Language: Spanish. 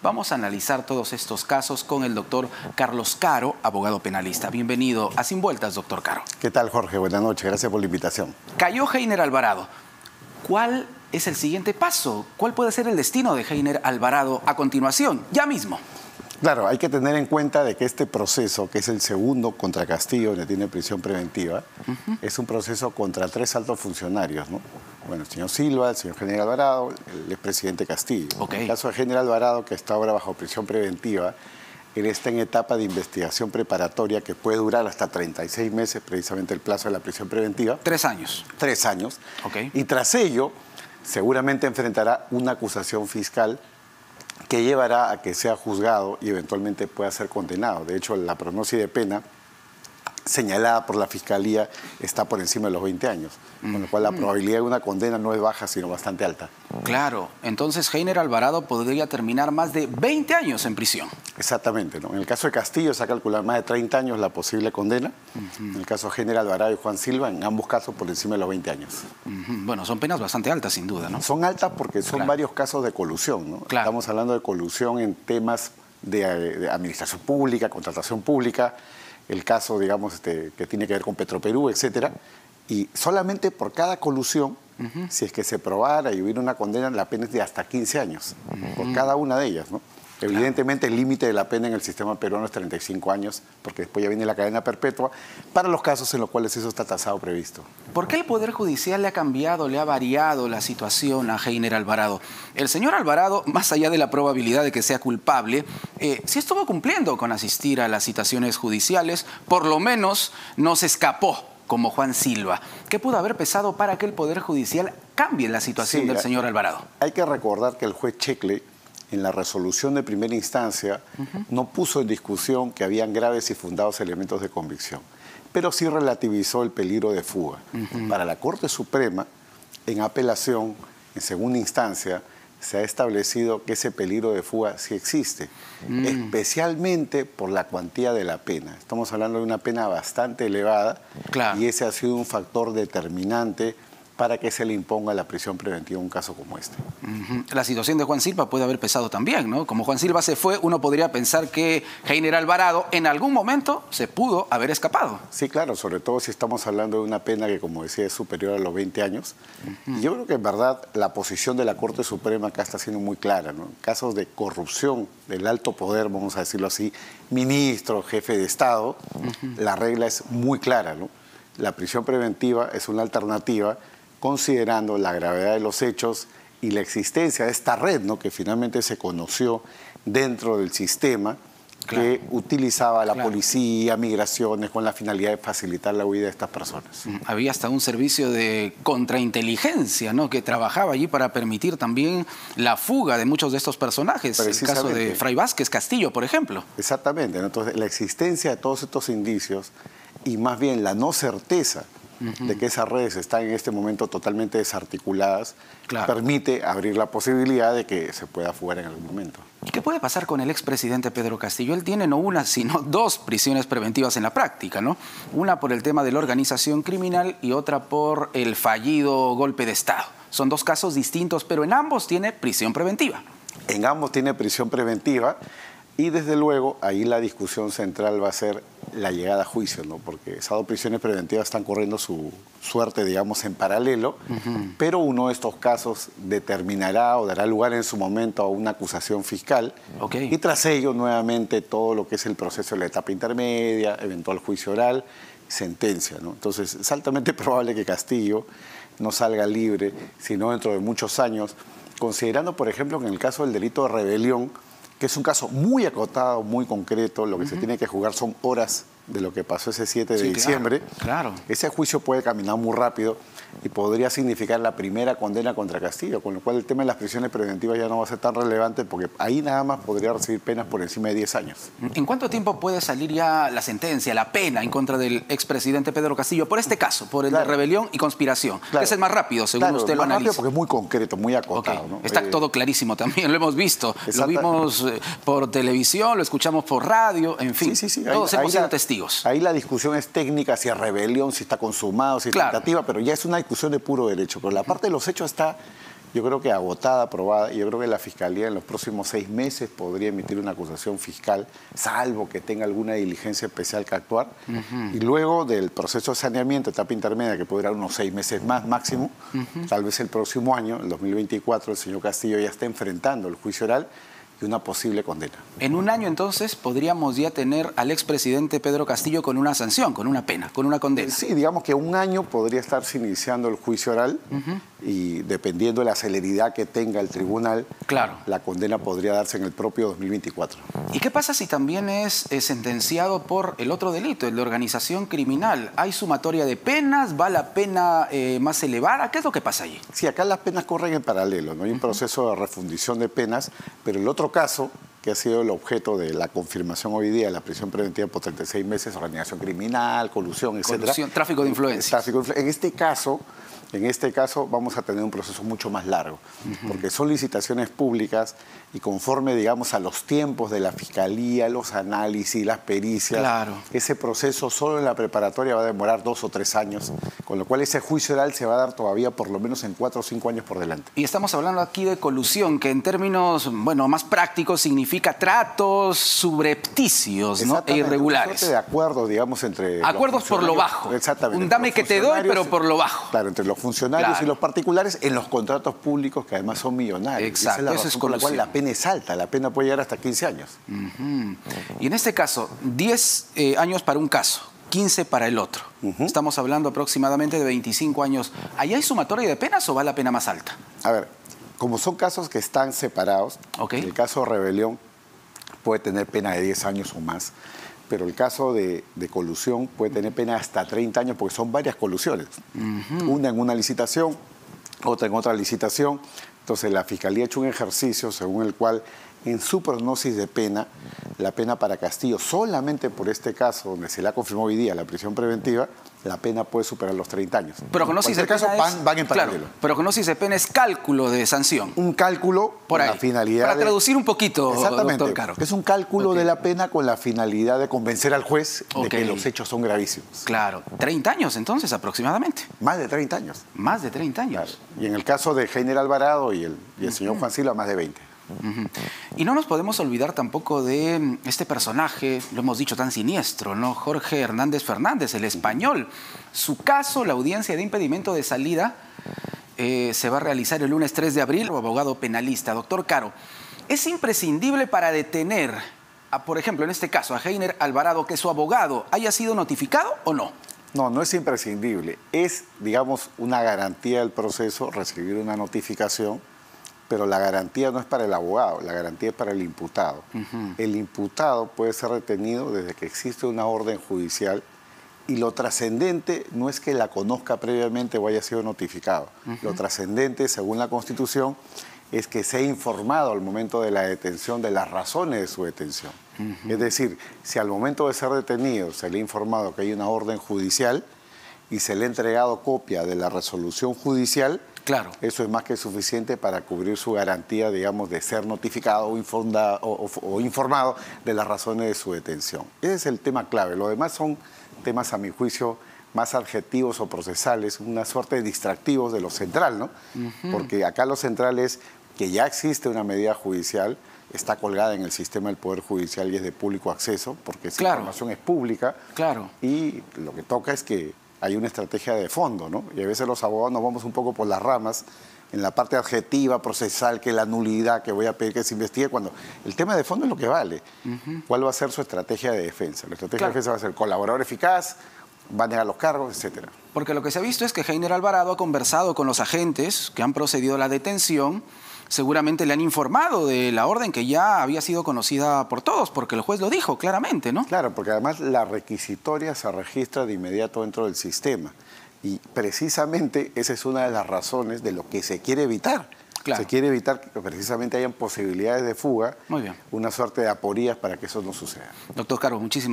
Vamos a analizar todos estos casos con el doctor Carlos Caro, abogado penalista. Bienvenido a Sin Vueltas, doctor Caro. ¿Qué tal, Jorge? Buenas noches, gracias por la invitación. Cayó Heiner Alvarado. ¿Cuál es el siguiente paso? ¿Cuál puede ser el destino de Heiner Alvarado a continuación, ya mismo? Claro, hay que tener en cuenta de que este proceso, que es el segundo contra Castillo, donde tiene prisión preventiva, es un proceso contra 3 altos funcionarios, ¿no? Bueno, el señor Silva, el señor Heiner Alvarado, el expresidente Castillo. En el caso de Heiner Alvarado, que está ahora bajo prisión preventiva, él está en etapa de investigación preparatoria que puede durar hasta 36 meses, precisamente el plazo de la prisión preventiva. 3 años. 3 años. Y tras ello, seguramente enfrentará una acusación fiscal que llevará a que sea juzgado y eventualmente pueda ser condenado. De hecho, la prognosis de pena señalada por la Fiscalía está por encima de los 20 años, con lo cual la probabilidad de una condena no es baja, sino bastante alta. Claro, entonces Heiner Alvarado podría terminar más de 20 años en prisión. Exactamente, ¿no? En el caso de Castillo se ha calculado más de 30 años la posible condena. En el caso de Heiner Alvarado y Juan Silva, en ambos casos por encima de los 20 años. Bueno, son penas bastante altas, sin duda, ¿no? Son altas porque son varios casos de colusión, ¿no? Estamos hablando de colusión en temas de administración pública, contratación pública, el caso, digamos, que tiene que ver con Petroperú, etcétera, y solamente por cada colusión, si es que se probara y hubiera una condena, la pena es de hasta 15 años, por cada una de ellas, ¿no? Evidentemente el límite de la pena en el sistema peruano es 35 años, porque después ya viene la cadena perpetua, para los casos en los cuales eso está tasado previsto. ¿Por qué el Poder Judicial le ha cambiado, le ha variado la situación a Heiner Alvarado? El señor Alvarado, más allá de la probabilidad de que sea culpable, sí estuvo cumpliendo con asistir a las citaciones judiciales, por lo menos no se escapó como Juan Silva. ¿Qué pudo haber pesado para que el Poder Judicial cambie la situación del señor Alvarado? Hay que recordar que el juez Checle, en la resolución de primera instancia, no puso en discusión que habían graves y fundados elementos de convicción, pero sí relativizó el peligro de fuga. Para la Corte Suprema, en apelación, en segunda instancia, se ha establecido que ese peligro de fuga sí existe, especialmente por la cuantía de la pena. Estamos hablando de una pena bastante elevada y ese ha sido un factor determinante para que se le imponga la prisión preventiva en un caso como este. La situación de Juan Silva puede haber pesado también, ¿no? Como Juan Silva se fue, uno podría pensar que Heiner Alvarado en algún momento se pudo haber escapado. Sí, claro, sobre todo si estamos hablando de una pena que, como decía, es superior a los 20 años. Y yo creo que en verdad la posición de la Corte Suprema acá está siendo muy clara, ¿no? En casos de corrupción del alto poder, vamos a decirlo así, ministro, jefe de Estado, la regla es muy clara, ¿no? La prisión preventiva es una alternativa considerando la gravedad de los hechos y la existencia de esta red, ¿no?, que finalmente se conoció dentro del sistema que utilizaba la policía, migraciones, con la finalidad de facilitar la huida de estas personas. Había hasta un servicio de contrainteligencia, ¿no?, que trabajaba allí para permitir también la fuga de muchos de estos personajes. El caso de Fray Vázquez Castillo, por ejemplo. Exactamente. Entonces, la existencia de todos estos indicios y más bien la no certeza de que esas redes están en este momento totalmente desarticuladas, permite abrir la posibilidad de que se pueda fugar en algún momento. ¿Qué puede pasar con el expresidente Pedro Castillo? Él tiene no una, sino 2 prisiones preventivas en la práctica, ¿no? Una por el tema de la organización criminal y otra por el fallido golpe de Estado. Son 2 casos distintos, pero en ambos tiene prisión preventiva. En ambos tiene prisión preventiva. Y desde luego ahí la discusión central va a ser la llegada a juicio, ¿no? Porque esas 2 prisiones preventivas están corriendo su suerte, digamos, en paralelo, pero uno de estos casos determinará o dará lugar en su momento a una acusación fiscal y tras ello nuevamente todo lo que es el proceso de la etapa intermedia, eventual juicio oral, sentencia, ¿no? Entonces es altamente probable que Castillo no salga libre, sino dentro de muchos años, considerando, por ejemplo, que en el caso del delito de rebelión, que es un caso muy acotado, muy concreto, lo que se tiene que jugar son horas de lo que pasó ese 7 de diciembre. Ese juicio puede caminar muy rápido y podría significar la primera condena contra Castillo, con lo cual el tema de las prisiones preventivas ya no va a ser tan relevante porque ahí nada más podría recibir penas por encima de 10 años. ¿En cuánto tiempo puede salir ya la sentencia, la pena en contra del expresidente Pedro Castillo por este caso, por el de rebelión y conspiración? ¿Qué es el más rápido, según usted lo analiza? Más rápido porque es muy concreto, muy acotado, ¿no? Está todo clarísimo también, lo hemos visto. Lo vimos por televisión, lo escuchamos por radio, en fin. Todos hemos sido testigos. Ahí la discusión es técnica, si es rebelión, si está consumado, si es tentativa, pero ya es una discusión de puro derecho. Pero la parte de los hechos está yo creo que agotada, aprobada, y yo creo que la Fiscalía en los próximos 6 meses podría emitir una acusación fiscal, salvo que tenga alguna diligencia especial que actuar. Y luego del proceso de saneamiento, etapa intermedia, que puede durar unos 6 meses más máximo, tal vez el próximo año, el 2024, el señor Castillo ya está enfrentando el juicio oral y una posible condena. En un año, entonces, podríamos ya tener al expresidente Pedro Castillo con una sanción, con una pena, con una condena. Sí, digamos que un año podría estarse iniciando el juicio oral y dependiendo de la celeridad que tenga el tribunal, claro, la condena podría darse en el propio 2024. ¿Y qué pasa si también es sentenciado por el otro delito, el de organización criminal? ¿Hay sumatoria de penas? ¿Va la pena más elevada? ¿Qué es lo que pasa allí? Sí, acá las penas corren en paralelo, ¿no? Hay un proceso de refundición de penas, pero el otro caso, que ha sido el objeto de la confirmación hoy día de la prisión preventiva por 36 meses, organización criminal, colusión, etc. Colusión, tráfico de influencias. En este caso vamos a tener un proceso mucho más largo, porque son licitaciones públicas y conforme, digamos, a los tiempos de la Fiscalía, los análisis, las pericias, claro, ese proceso solo en la preparatoria va a demorar 2 o 3 años, con lo cual ese juicio oral se va a dar todavía por lo menos en 4 o 5 años por delante. Y estamos hablando aquí de colusión, que en términos, bueno, más prácticos significa tratos subrepticios, ¿no? E irregulares. De acuerdos, digamos, entre... Acuerdos por lo bajo. Exactamente. Un dame que te doy, pero por lo bajo. Claro, entre los funcionarios claro, y los particulares en los contratos públicos que además son millonarios. Exacto, esa es la razón por la cual la pena es alta, la pena puede llegar hasta 15 años. Y en este caso, 10 años para un caso, 15 para el otro. Estamos hablando aproximadamente de 25 años. ¿Allá hay sumatoria de penas o va la pena más alta? A ver, como son casos que están separados, el caso de rebelión puede tener pena de 10 años o más, pero el caso de colusión puede tener pena hasta 30 años porque son varias colusiones. Una en una licitación, otra en otra licitación. Entonces la Fiscalía ha hecho un ejercicio según el cual en su prognosis de pena, la pena para Castillo, solamente por este caso, donde se le ha confirmado hoy día la prisión preventiva, la pena puede superar los 30 años. Pero gnosis de pena van en paralelo. Claro, pero gnosis de pena es cálculo de sanción. Un cálculo por ahí, con la finalidad para traducir un poquito, exactamente, doctor Caro. Es un cálculo de la pena con la finalidad de convencer al juez de que los hechos son gravísimos. Claro, 30 años entonces aproximadamente. Más de 30 años. Más de 30 años. Claro. Y en el caso de Heiner Alvarado y el señor Juan Silva, más de 20. Y no nos podemos olvidar tampoco de este personaje, lo hemos dicho, tan siniestro, ¿no? Jorge Hernández Fernández, el español. Su caso, la audiencia de impedimento de salida, se va a realizar el lunes 3 de abril. Abogado penalista, doctor Caro, ¿es imprescindible para detener, por ejemplo, en este caso, a Heiner Alvarado, que su abogado haya sido notificado o no? No, no es imprescindible. Es, digamos, una garantía del proceso recibir una notificación, pero la garantía no es para el abogado, la garantía es para el imputado. El imputado puede ser retenido desde que existe una orden judicial y lo trascendente no es que la conozca previamente o haya sido notificado. Lo trascendente, según la Constitución, es que sea informado al momento de la detención de las razones de su detención. Es decir, si al momento de ser detenido se le ha informado que hay una orden judicial y se le ha entregado copia de la resolución judicial, claro, eso es más que suficiente para cubrir su garantía, digamos, de ser notificado o informado de las razones de su detención. Ese es el tema clave. Lo demás son temas, a mi juicio, más adjetivos o procesales, una suerte de distractivos de lo central, ¿no? Porque acá lo central es que ya existe una medida judicial, está colgada en el sistema del Poder Judicial y es de público acceso, porque esa información es pública. Claro. Y lo que toca es que hay una estrategia de fondo, ¿no? Y a veces los abogados nos vamos un poco por las ramas en la parte adjetiva, procesal, que la nulidad, que voy a pedir que se investigue, cuando el tema de fondo es lo que vale. ¿Cuál va a ser su estrategia de defensa? La estrategia de defensa va a ser colaborador eficaz, va a negar los cargos, etcétera. Porque lo que se ha visto es que Heiner Alvarado ha conversado con los agentes que han procedido a la detención. Seguramente le han informado de la orden que ya había sido conocida por todos, porque el juez lo dijo claramente, ¿no? Claro, porque además la requisitoria se registra de inmediato dentro del sistema. Y precisamente esa es una de las razones de lo que se quiere evitar. Claro. Se quiere evitar que precisamente hayan posibilidades de fuga, muy bien, una suerte de aporías para que eso no suceda. Doctor Caro, muchísimas gracias.